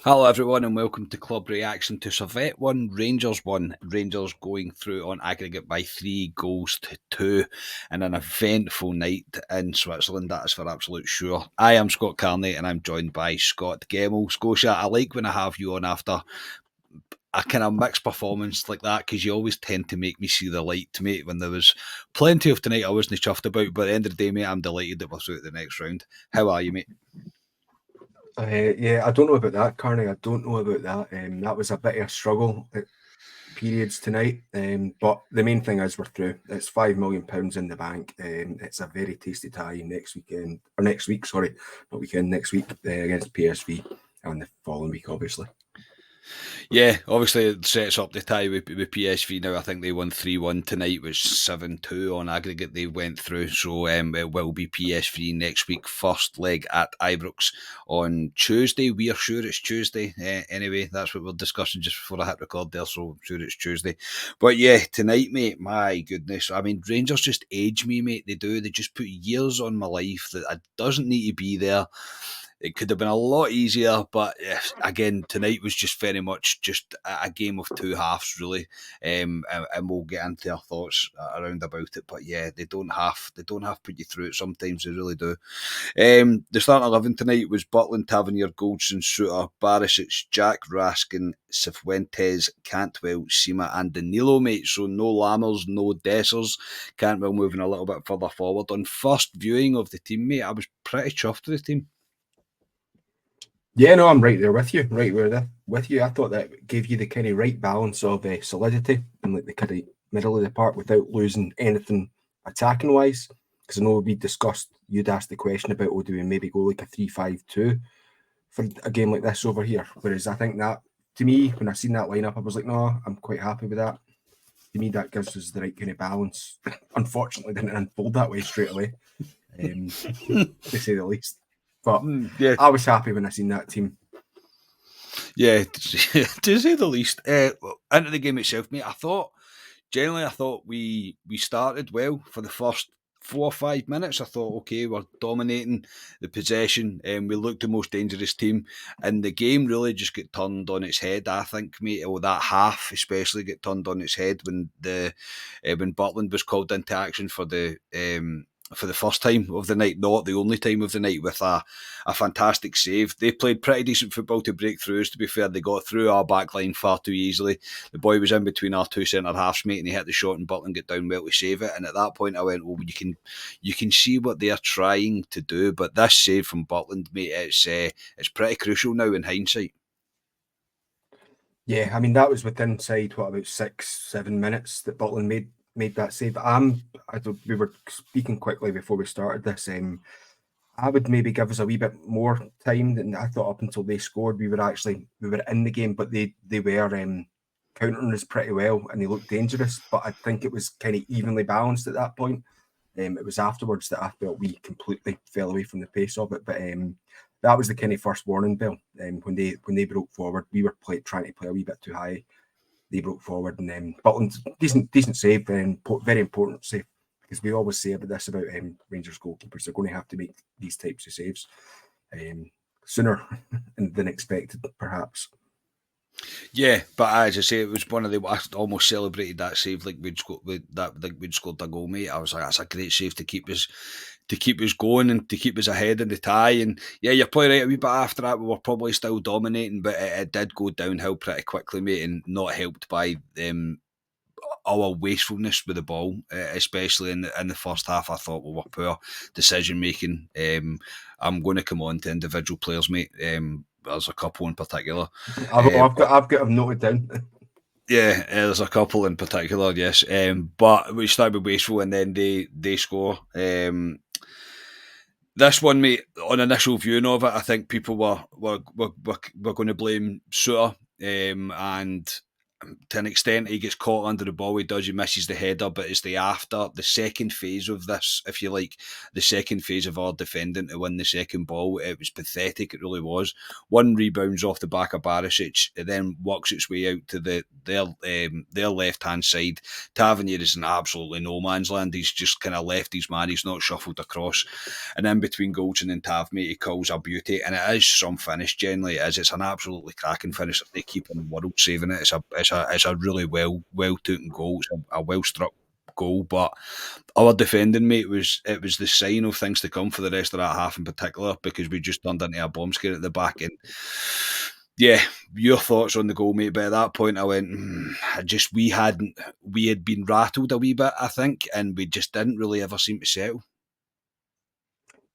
Hello everyone and welcome to Club Reaction to Servette 1, Rangers 1. Rangers going through on aggregate by 3-2 in an eventful night in Switzerland, that is for absolute sure. I am Scott Carney and I'm joined by Scott Gemmell. Scotia, I like when I have you on after a kind of mixed performance like that because you always tend to make me see the light, mate, when there was plenty of tonight I wasn't chuffed about, but at the end of the day, mate, I'm delighted that we're through to the next round. How are you, mate? Yeah, I don't know about that, Carney. I don't know about that. That was a bit of a struggle at periods tonight. But the main thing is we're through. It's £5 million in the bank. It's a very tasty tie next weekend, or next week, sorry, not weekend, next week against PSV, and the following week, obviously. Yeah, obviously it sets up the tie with PSV now. I think they won 3-1 tonight, which 7-2 on aggregate they went through. So it will be PSV next week, first leg at Ibrox on Tuesday. We are sure it's Tuesday. Anyway, that's what we're discussing just before I hit record there, so I'm sure it's Tuesday. But yeah, tonight, mate, my goodness. I mean, Rangers just age me, mate. They do. They just put years on my life that doesn't need to be there. It could have been a lot easier, but again, tonight was just very much just a game of two halves, really. And we'll get into our thoughts around about it. But yeah, they don't have to put you through it. Sometimes they really do. The starting 11 tonight was Butland, Tavernier, Goldson, Suter, Barisic, Jack, Raskin, Cifuentes, Cantwell, Sima, and Danilo, mate. So no Lammers, no Dessers. Cantwell moving a little bit further forward. On first viewing of the team, mate, I was pretty chuffed with the team. Yeah, no, I'm right there with you. Right there with you. I thought that gave you the kind of right balance of solidity and like the kind of middle of the park without losing anything attacking wise. Because I know we discussed, you'd asked the question about, do we maybe go like a 3-5-2 for a game like this over here? Whereas I think that, to me, when I seen that lineup, I was like, no, I'm quite happy with that. To me, that gives us the right kind of balance. Unfortunately, didn't unfold that way straight away, to say the least. But Yeah, I was happy when I seen that team. yeah, to say the least. Into the game itself, mate, I thought we started well for the first 4 or 5 minutes. I thought, okay, we're dominating the possession, and we looked the most dangerous team. And the game really just got turned on its head. I think, mate, or that half especially got turned on its head when Butland was called into action for the first time of the night, not the only time of the night, with a fantastic save. They played pretty decent football to break through. To be fair, they got through our back line far too easily. The boy was in between our two centre halves, mate, and he hit the shot and Butland got down well to save it. And at that point I went, well, you can see what they're trying to do, but this save from Butland, mate, it's pretty crucial now in hindsight. Yeah, I mean that was within inside what about 6-7 minutes that Butland made that save. We were speaking quickly before we started this. I would maybe give us a wee bit more time than I thought. Up until they scored, we were in the game, but they were countering us pretty well and they looked dangerous. But I think it was kind of evenly balanced at that point. It was afterwards that I felt we completely fell away from the pace of it. But that was the kind of first warning bell. When they broke forward, we were trying to play a wee bit too high. They broke forward, and Butland decent save, and very important save, because we always say about this about Rangers goalkeepers. They're going to have to make these types of saves sooner than expected, perhaps. Yeah, but as I say, it was one of the. I almost celebrated that save like we'd scored a goal, mate. I was like, that's a great save to keep us going and to keep us ahead in the tie. And yeah, you're probably right. A wee bit after that, we were probably still dominating, but it did go downhill pretty quickly, mate, and not helped by our wastefulness with the ball, especially in the first half. I thought we were poor decision making. I'm going to come on to individual players, mate. There's a couple in particular. But I've got them noted down. yeah, there's a couple in particular, yes. But we started with wasteful, and then they score. This one, mate, on initial viewing of it, I think people were going to blame Suter, and to an extent, he gets caught under the ball. He does. He misses the header, but it's the second phase of this, if you like, the second phase of our defending to win the second ball. It was pathetic. It really was. One rebounds off the back of Barisic. It then works its way out to their left hand side. Tavernier is in absolutely no man's land. He's just kind of left his man. He's not shuffled across. And in between Goldson and Tav, mate, he calls a beauty, and it is some finish. Generally, it is. It's an absolutely cracking finish. They keep in the world saving it. It's a really well taken goal. It's a well struck goal, but our defending, mate, it was the sign of things to come for the rest of that half in particular, because we just turned into a bomb scare at the back. And yeah, your thoughts on the goal, mate? But at that point, I went, we had been rattled a wee bit, I think, and we just didn't really ever seem to settle.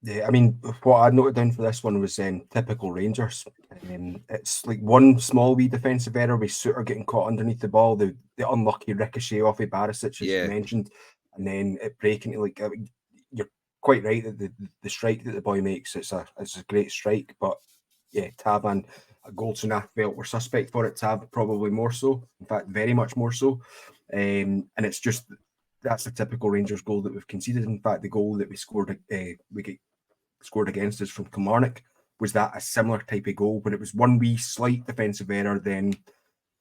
Yeah, I mean, what I noted down for this one was typical Rangers. It's like one small wee defensive error with Suter getting caught underneath the ball, the unlucky ricochet off of Barisic, as you Yeah. mentioned, and then it breaking. Like, you're quite right that the strike that the boy makes, it's a great strike, but yeah, Tav and Goldson, I felt, were suspect for it. Tav probably more so, in fact, very much more so. And it's just, that's the typical Rangers goal that we've conceded. In fact, the goal that we scored, scored against us from Kilmarnock, was that a similar type of goal, but it was one wee slight defensive error, then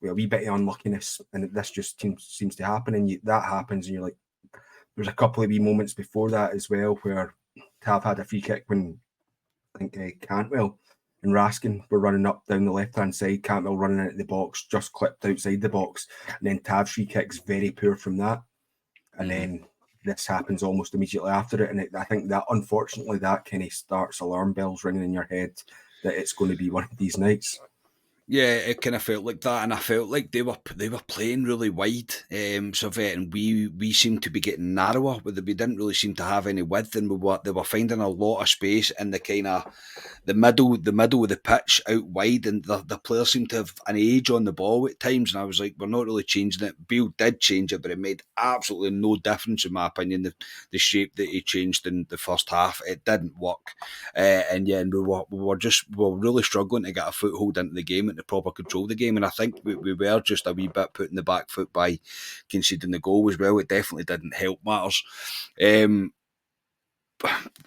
a wee bit of unluckiness, and this just seems to happen, and that happens, and you're like, there's a couple of wee moments before that as well where Tav had a free kick when I think Cantwell and Raskin were running up down the left-hand side, Cantwell running into the box, just clipped outside the box, and then Tav's free kick's very poor from that, and then this happens almost immediately after it, and I think that, unfortunately, that kind of starts alarm bells ringing in your head that it's going to be one of these nights. Yeah, it kind of felt like that, and I felt like they were playing really wide, Servette, and we seemed to be getting narrower. We didn't really seem to have any width, and they were finding a lot of space in the kind of the middle of the pitch out wide, and the players seemed to have an age on the ball at times, and I was like, we're not really changing it. Beale did change it, but it made absolutely no difference, in my opinion, the shape that he changed in the first half. It didn't work, and yeah, and we were really struggling to get a foothold into the game and to proper control the game, and I think we were just a wee bit put in the back foot by conceding the goal as well. It definitely didn't help matters. I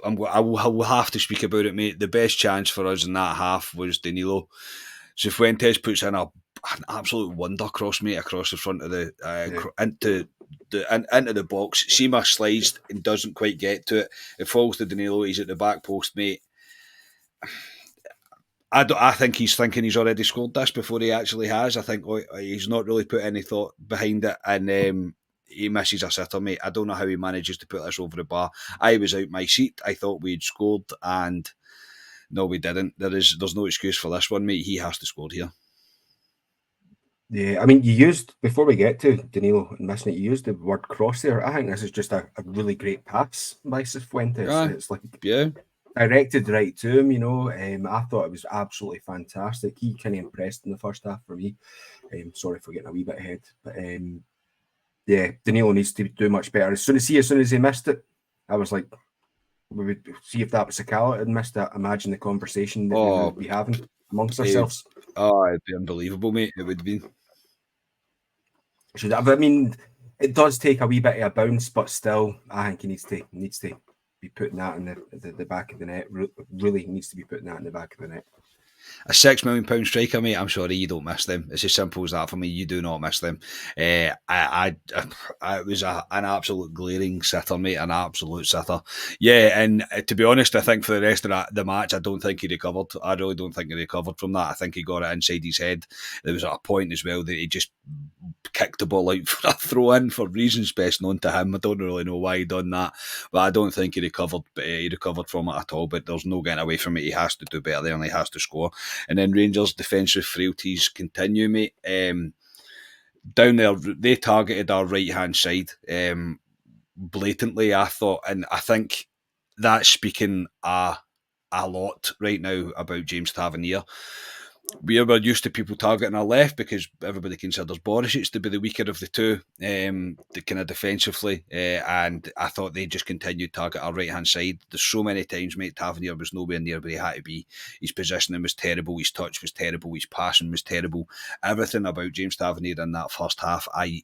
will have to speak about it, mate. The best chance for us in that half was Danilo. Cifuentes puts in an absolute wonder cross, mate, across the front of into the box. Sima slides and doesn't quite get to it. It falls to Danilo. He's at the back post, mate. I think he's thinking he's already scored this before he actually has. I think he's not really put any thought behind it, and he misses a sitter, mate. I don't know how he manages to put this over the bar. I was out my seat. I thought we'd scored, and no, we didn't. There's no excuse for this one, mate. He has to score here. Yeah, I mean, you used, before we get to Danilo and missing it, you used the word cross there. I think this is just a really great pass by Cifuentes. It's like, yeah, directed right to him, you know. I thought it was absolutely fantastic. He kind of impressed in the first half for me. Sorry for getting a wee bit ahead, but yeah, Danilo needs to do much better. As soon as he missed it, I was like, we would see if that was Sakala had missed it. Imagine the conversation that we would be having amongst ourselves. It'd be unbelievable, mate. It would be. I mean, it does take a wee bit of a bounce, but still, I think he needs to be putting that in the back of the net. Really needs to be putting that in the back of the net. A £6 million striker, mate. I'm sorry, you don't miss them. It's as simple as that for me. You do not miss them. It was an absolute glaring sitter, mate. An absolute sitter. Yeah, and to be honest, I think for the rest of the match, I don't think he recovered. I really don't think he recovered from that. I think he got it inside his head. There was at a point as well that he just kicked the ball out for a throw in for reasons best known to him. I don't really know why he done that, but I don't think he recovered. He recovered from it at all. But there's no getting away from it. He has to do better there, and he has to score. And then Rangers' defensive frailties continue, mate. Down there, they targeted our right hand side blatantly, I thought, and I think that's speaking a lot right now about James Tavernier. we're used to people targeting our left because everybody considers Borisic to be the weaker of the two, the kind of defensively, and I thought they just continued to target our right hand side. There's so many times, mate, Tavernier was nowhere near where he had to be. His positioning was terrible, his touch was terrible, his passing was terrible. Everything about James Tavernier in that first half, I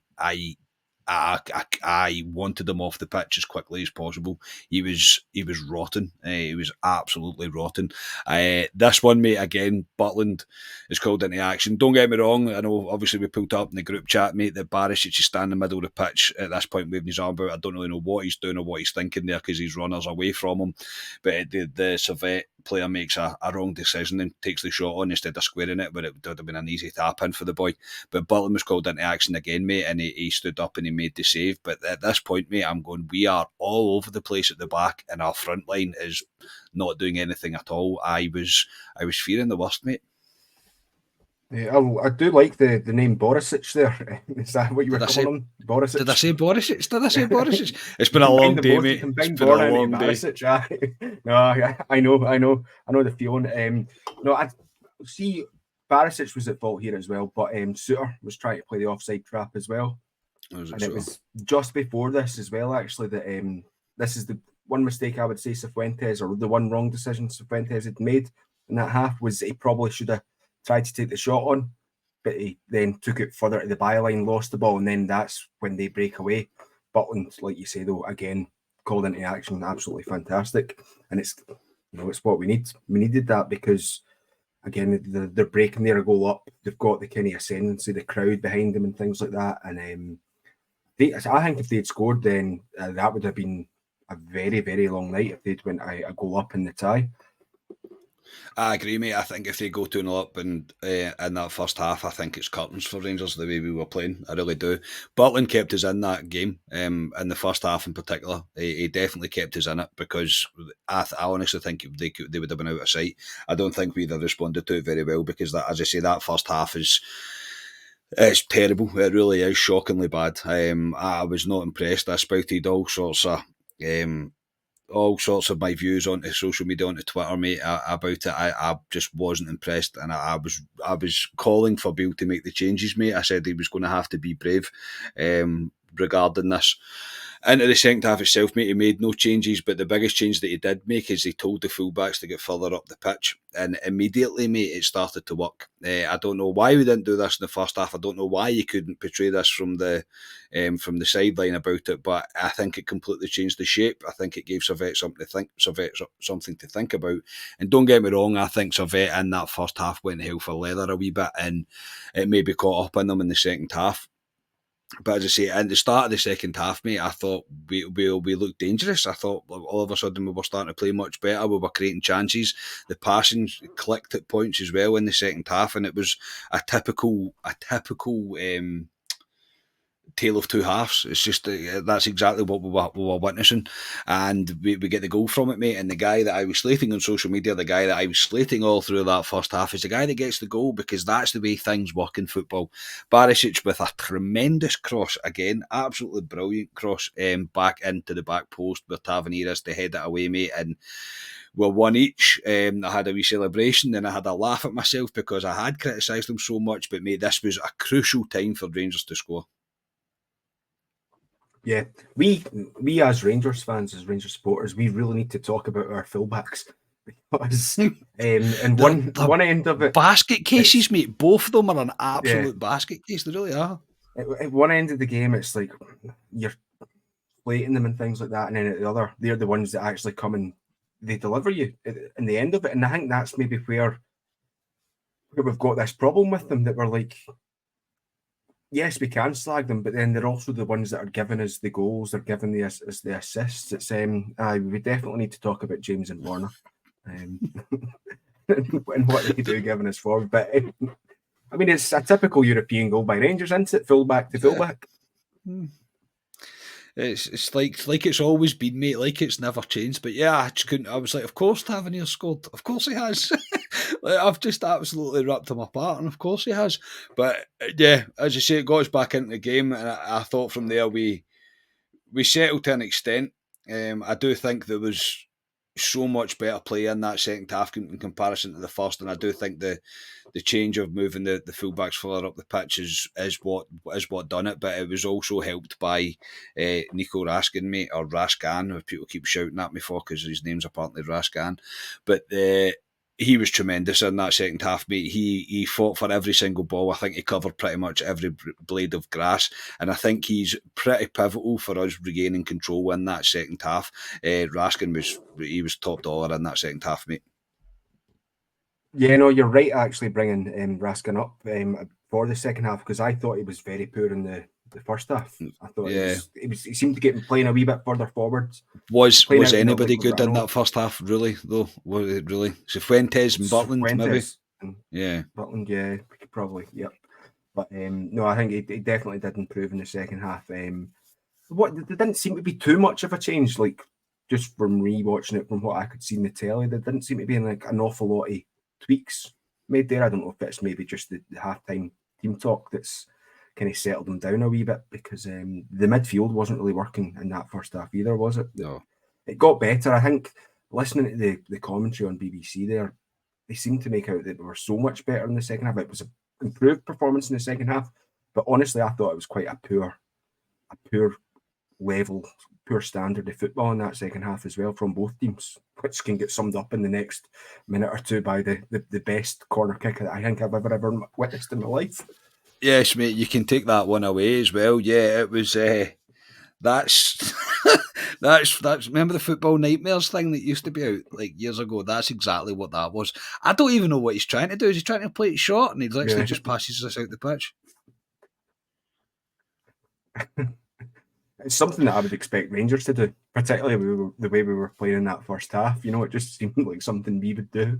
wanted him off the pitch as quickly as possible. He was rotten. He was absolutely rotten. This one, mate, again, Butland is called into action. Don't get me wrong. I know, obviously, we pulled up in the group chat, mate, that Barisic is standing in the middle of the pitch at this point, waving his arm about. I don't really know what he's doing or what he's thinking there because his runners away from him. But the Servette player makes a wrong decision and takes the shot on instead of squaring it, where it would have been an easy tap in for the boy. But Butland was called into action again, mate, and he stood up and he made the save. But at this point, mate, I'm going, we are all over the place at the back, and our front line is not doing anything at all. I was fearing the worst, mate. Yeah, I do like the name Borisic there. Is that what you were Did I calling say? him? Borisic? Did I say Borisic? Did I say Borisic? It's You been a combine long them day, both. You mate. It's combine been a Borna into long day. Barisic. No, yeah, I know the feeling. No, I see. Barisic was at fault here as well, but Suter was trying to play the offside trap as well, and it was just before this as well. Actually, that this is the one mistake I would say Cifuentes, or the one wrong decision Cifuentes had made in that half, was he probably should have tried to take the shot on, but he then took it further to the byline, lost the ball, and then that's when they break away. Butland, like you say, though, again, called into action, absolutely fantastic. And it's it's what we need. We needed that because again, they're breaking their goal up. They've got the kind of ascendancy, the crowd behind them and things like that. And I think if they'd scored, then that would have been a very, very long night if they'd went a goal up in the tie. I agree, mate. I think if they go 2-0 up and in that first half, I think it's curtains for Rangers the way we were playing. I really do. Butland kept us in that game, in the first half in particular. He definitely kept us in it because I honestly think they would have been out of sight. I don't think we'd have responded to it very well because, that, as I say, that first half is. It's terrible. It really is shockingly bad. I was not impressed. I spouted all sorts of my views onto social media, onto Twitter, mate, about it. I just wasn't impressed, and I was calling for Bill to make the changes, mate. I said he was going to have to be brave regarding this. Into the second half itself, mate, he made no changes, but the biggest change that he did make is he told the fullbacks to get further up the pitch, and immediately, mate, it started to work. I don't know why we didn't do this in the first half. I don't know why you couldn't portray this from the sideline about it, but I think it completely changed the shape. I think it gave Servette something to think about. And don't get me wrong, I think Servette in that first half went hell for leather a wee bit, and it maybe caught up in them in the second half. But as I say, at the start of the second half, mate, I thought we looked dangerous. I thought all of a sudden we were starting to play much better. We were creating chances. The passing clicked at points as well in the second half, and it was a typical tale of two halves. It's just that's exactly what we were witnessing, and we get the goal from it, mate. And the guy that I was slating on social media, the guy that I was slating all through that first half, is the guy that gets the goal because that's the way things work in football. Barisic with a tremendous cross again, absolutely brilliant cross back into the back post where Tavernier is to head it away, mate, and we're one each. I had a wee celebration and I had a laugh at myself because I had criticised them so much, but mate, this was a crucial time for Rangers to score. Yeah, we as Rangers fans, as Rangers supporters, we really need to talk about our fullbacks because and one end of it, basket cases, mate. Both of them are an yeah, absolute basket case. They really are. at one end of the game, it's like you're plating them and things like that, and then at the other, they're the ones that actually come and they deliver you in the end of it. And I think that's maybe where we've got this problem with them, that we're like, yes, we can slag them, but then they're also the ones that are giving us the goals. They're giving us the assists. It's we definitely need to talk about James and Warner, and what they do giving us forward. But I mean, it's a typical European goal by Rangers, isn't it? Fullback to fullback. Yeah. It's like it's always been, mate. Like it's never changed. But yeah, I just couldn't. I was like, of course Tavernier scored. Of course he has. Like, I've just absolutely ripped him apart, and of course he has. But yeah, as you say, it got us back into the game, and I thought from there we settled to an extent. I do think there was so much better play in that second half in comparison to the first, and I do think the change of moving the fullbacks further up the pitch is what done it. But it was also helped by Nico Raskin, mate, or Raskan, if people keep shouting at me for, because his name's apparently Raskan. But he was tremendous in that second half, mate. He fought for every single ball. I think he covered pretty much every blade of grass, and I think he's pretty pivotal for us regaining control in that second half. Raskin was top dollar in that second half, mate. Yeah, no, you're right. Actually, bringing Raskin up for the second half, because I thought he was very poor in the first half. I thought Yeah. he seemed to get playing a wee bit further forwards. Was anybody good in that first half, really, though? Was it really? So Fuentes and Butland, maybe? And Yeah. Butland, yeah, probably, yep. But no, I think he definitely did improve in the second half. There didn't seem to be too much of a change, like just from rewatching it from what I could see in the telly. There didn't seem to be like an awful lot of tweaks made there. I don't know if it's maybe just the halftime team talk that's kind of settled them down a wee bit, because the midfield wasn't really working in that first half either, was it? No. It got better. I think listening to the commentary on BBC there, they seemed to make out that they were so much better in the second half. It was an improved performance in the second half, but honestly, I thought it was quite a poor level, poor standard of football in that second half as well from both teams, which can get summed up in the next minute or two by the best corner kick that I think I've ever witnessed in my life. Yes, mate, you can take that one away as well. Yeah, it was. That's that's. Remember the football nightmares thing that used to be out like years ago? That's exactly what that was. I don't even know what he's trying to do. Is he trying to play it short, and he literally just passes us out the pitch? It's something that I would expect Rangers to do, particularly the way we were playing in that first half. You know, it just seemed like something we would do.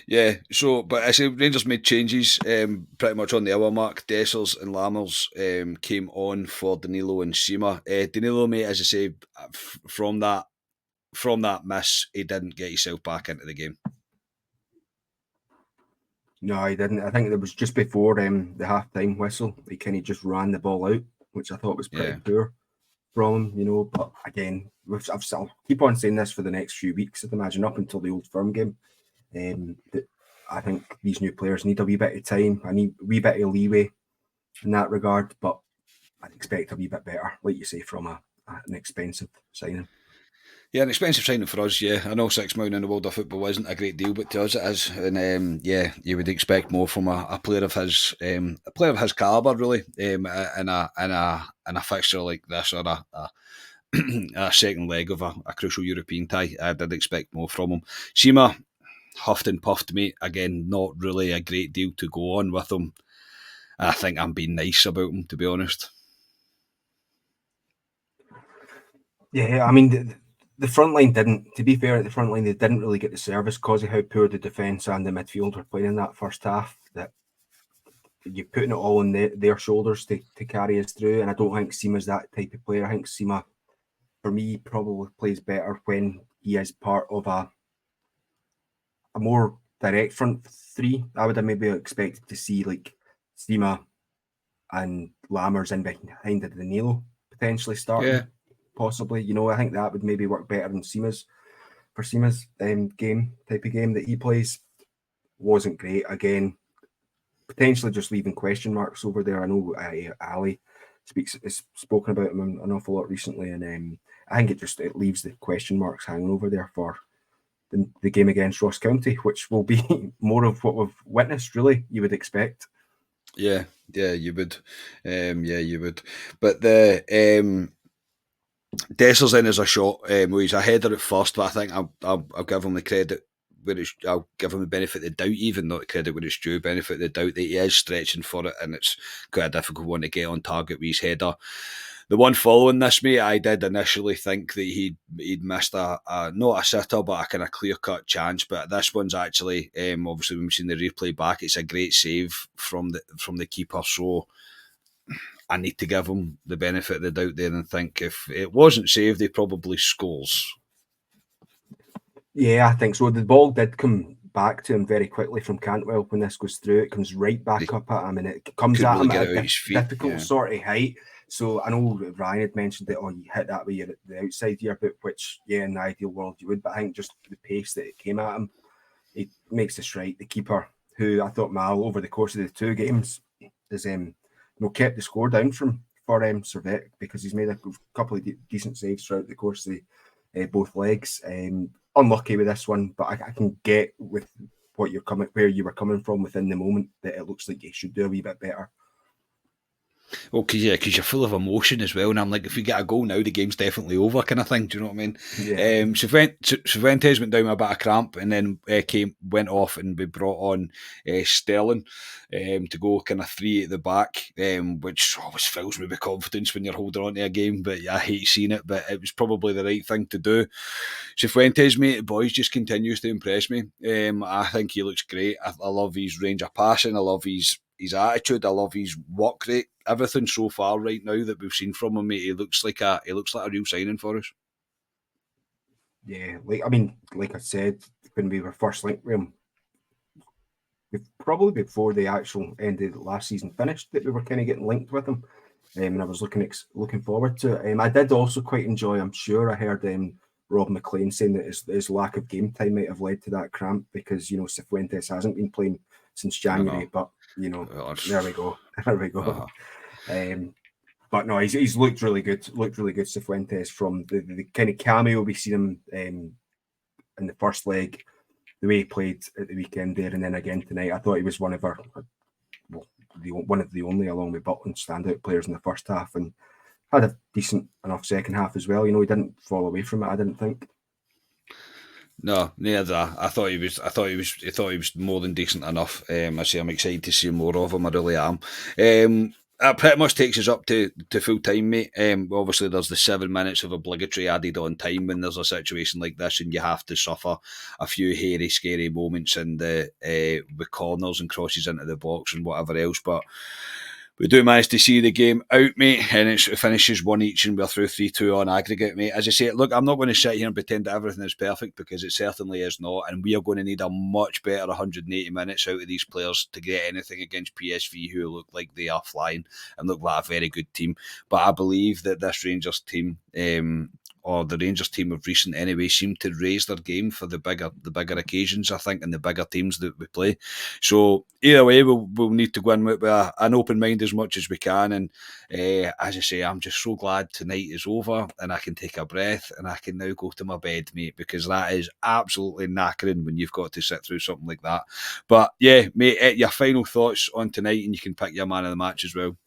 Yeah, so, but I say Rangers made changes pretty much on the hour mark. Dessers and Lammers came on for Danilo and Sima. Danilo, mate, as I say, from that miss, he didn't get himself back into the game. No, he didn't. I think it was just before the half-time whistle. He kind of just ran the ball out, which I thought was pretty poor from him, you know. But again, I'll keep on saying this for the next few weeks, I'd imagine, up until the Old Firm game. That I think these new players need a wee bit of time, a wee bit of leeway in that regard, but I'd expect a wee bit better, like you say, from an expensive signing. Yeah, an expensive signing for us, yeah. I know £6 million in the world of football isn't a great deal, but to us it is. And yeah, you would expect more from a player of his calibre, really, in a fixture like this, or a second leg of a crucial European tie. I did expect more from him. Sima, huffed and puffed, mate. Again, not really a great deal to go on with him. I think I'm being nice about him, to be honest. Yeah, I mean, the front line didn't, to be fair, at the front line, they didn't really get the service because of how poor the defence and the midfield were playing in that first half. That you're putting it all on their shoulders to carry us through. And I don't think Sima's that type of player. I think Sima, for me, probably plays better when he is part of a more direct front three. I would have maybe expected to see like Sima and Lammers in behind the Danilo potentially starting, possibly. You know, I think that would maybe work better than Sima's game type of game that he plays. Wasn't great. Again, potentially just leaving question marks over there. I know Ali has spoken about him an awful lot recently, and I think it leaves the question marks hanging over there for the game against Ross County, which will be more of what we've witnessed, really, you would expect. Yeah, you would. You would. But the Dessers in is a shot. He's a header at first, but I think I'll give him the credit I'll give him the benefit of the doubt, even not the credit where it's due, benefit of the doubt that he is stretching for it, and it's quite a difficult one to get on target with his header. The one following this, mate, I did initially think that he'd missed a not a sitter, but a kind of clear-cut chance. But this one's actually, obviously, when we've seen the replay back, it's a great save from the keeper. So I need to give him the benefit of the doubt there and think if it wasn't saved, he probably scores. Yeah, I think so. The ball did come back to him very quickly from Cantwell when this goes through. It comes right back up at him, and it comes at him at a difficult sort of height. So I know Ryan had mentioned that, oh, you hit that with the outside of your boot, which, yeah, in the ideal world you would, but I think just the pace that it came at him, he makes the strike. The keeper, who I thought Mal over the course of the two games has kept the score down for Servette, because he's made a couple of decent saves throughout the course of both legs. Unlucky with this one, but I can get with where you were coming from within the moment, that it looks like he should do a wee bit better. Well, because you're full of emotion as well, and I'm like, if we get a goal now, the game's definitely over, kind of thing. Do you know what I mean? Yeah. Cervantes went down with a bit of cramp, and then went off, and we brought on Sterling to go kind of three at the back, which always fills me with confidence when you're holding on to a game. But I hate seeing it, but it was probably the right thing to do. Cifuentes, mate, the boys just continues to impress me. I think he looks great. I love his range of passing. I love his attitude. I love his work rate. Everything so far right now that we've seen from him, mate, he looks like a real signing for us. Yeah, like I said, when we were first linked with him, probably before the actual end of last season finished, that we were kind of getting linked with him. And I was looking forward to it. I did also quite enjoy, I'm sure I heard Rob McLean saying that his lack of game time might have led to that cramp, because, Cifuentes hasn't been playing since January, but, there we go. There we go. But no, he's looked really good. Cifuentes, from the kind of cameo we seen him in the first leg, the way he played at the weekend there, and then again tonight. I thought he was one of the only, along with Butland, standout players in the first half, and had a decent enough second half as well. He didn't fall away from it, I didn't think. No, neither. I thought he was. He thought he was more than decent enough. I say I'm excited to see more of him. I really am. That pretty much takes us up to full time, mate. Obviously, there's the 7 minutes of obligatory added on time when there's a situation like this, and you have to suffer a few hairy, scary moments in the with corners and crosses into the box and whatever else. But we do manage to see the game out, mate, and it finishes 1 each, and we're through 3-2 on aggregate, mate. As I say, look, I'm not going to sit here and pretend that everything is perfect, because it certainly is not, and we are going to need a much better 180 minutes out of these players to get anything against PSV, who look like they are flying and look like a very good team. But I believe that this Rangers team, or the Rangers team of recent anyway, seem to raise their game for the bigger occasions, I think, and the bigger teams that we play. So either way, we'll need to go in with an open mind as much as we can. And as I say, I'm just so glad tonight is over and I can take a breath and I can now go to my bed, mate, because that is absolutely knackering when you've got to sit through something like that. But yeah, mate, your final thoughts on tonight, and you can pick your man of the match as well.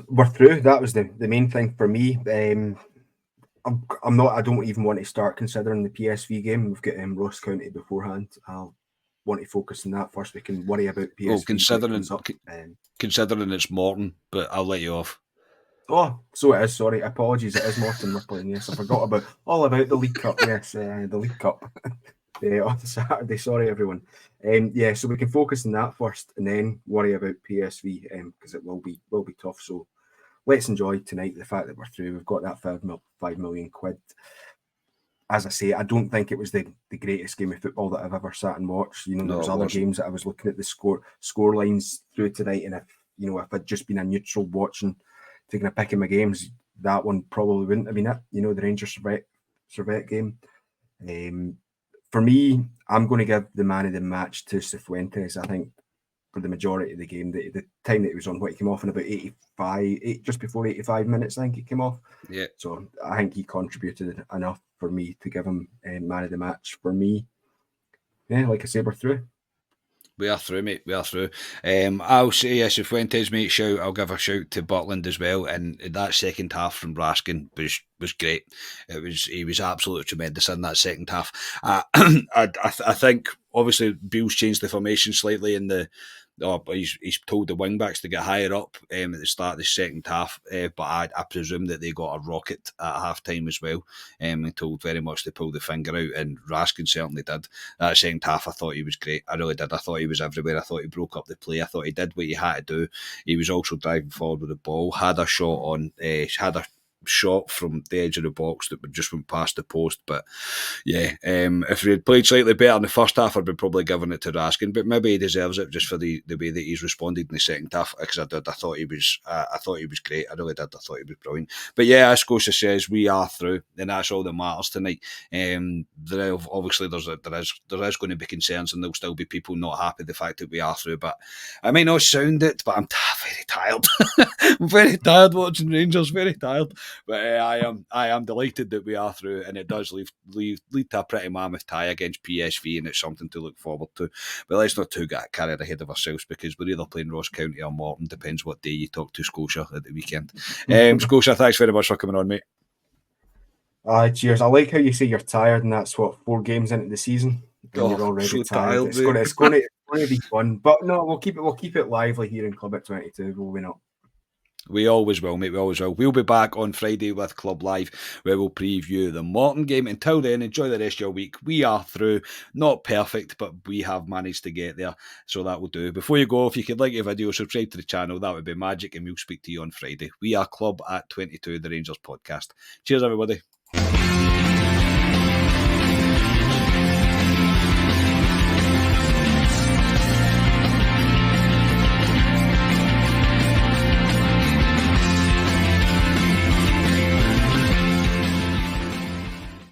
We're through. That was the main thing for me. I'm not. I don't even want to start considering the PSV game. We've got Ross County beforehand. I'll want to focus on that first. We can worry about PSV. Well, considering it's Morton, but I'll let you off. Oh, so it is. Sorry, apologies. It is Morton we're playing. Yes, I forgot all about the League Cup. Yes, the League Cup on Saturday. Sorry, everyone. Yeah, so we can focus on that first, and then worry about PSV, because it will be tough. So let's enjoy tonight, the fact that we're through. We've got that £5 million. As I say, I don't think it was the greatest game of football that I've ever sat and watched. There was other games that I was looking at the score lines through tonight, and if I'd just been a neutral watching, taking a pick of my games, that one probably wouldn't have been it. The Rangers Servette game. For me, I'm going to give the man of the match to Cifuentes. I think for the majority of the game, the time that it was on, he came off in about 85, just before 85 minutes, I think he came off. Yeah. So I think he contributed enough for me to give him man of the match. For me, yeah, like I say, we're through. We are through, mate. We are through. I'll say yes, if Fuentes, mate, shout. I'll give a shout to Butland as well. And that second half from Raskin was great. He was absolutely tremendous in that second half. I think obviously Beale's changed the formation slightly in the. He's told the wing backs to get higher up at the start of the second half, but I presume that they got a rocket at half time as well, and told very much to pull the finger out, and Raskin certainly did. That second half, I thought he was great. I really did. I thought he was everywhere. I thought he broke up the play. I thought he did what he had to do. He was also driving forward with the ball. Had a shot on. shot from the edge of the box that just went past the post. But yeah, if we had played slightly better in the first half, I'd be probably giving it to Raskin. But maybe he deserves it just for the way that he's responded in the second half. Because I did, I thought he was great. I really did. I thought he was brilliant. But yeah, as Scotia says, we are through, and that's all that matters tonight. Obviously there is going to be concerns, and there'll still be people not happy with the fact that we are through. But I may not sound it, but I'm very tired. I'm very tired watching Rangers. Very tired. But I am delighted that we are through, and it does lead to a pretty mammoth tie against PSV, and it's something to look forward to. But let's not too get carried ahead of ourselves, because we're either playing Ross County or Morton, depends what day you talk to Scotia at the weekend. Scotia, thanks very much for coming on, mate. Cheers. I like how you say you're tired, and that's what 4 games into the season, and you're already so tired. tired, It's going to be fun, but no, we'll keep it lively here in Club at 22. Will we not? We always will, mate. We always will. We'll be back on Friday with Club Live, where we'll preview the Morton game. Until then, enjoy the rest of your week. We are through. Not perfect, but we have managed to get there, so that will do. Before you go, if you could like your video, subscribe to the channel, that would be magic, and we'll speak to you on Friday. We are Club at 22, the Rangers podcast. Cheers, everybody.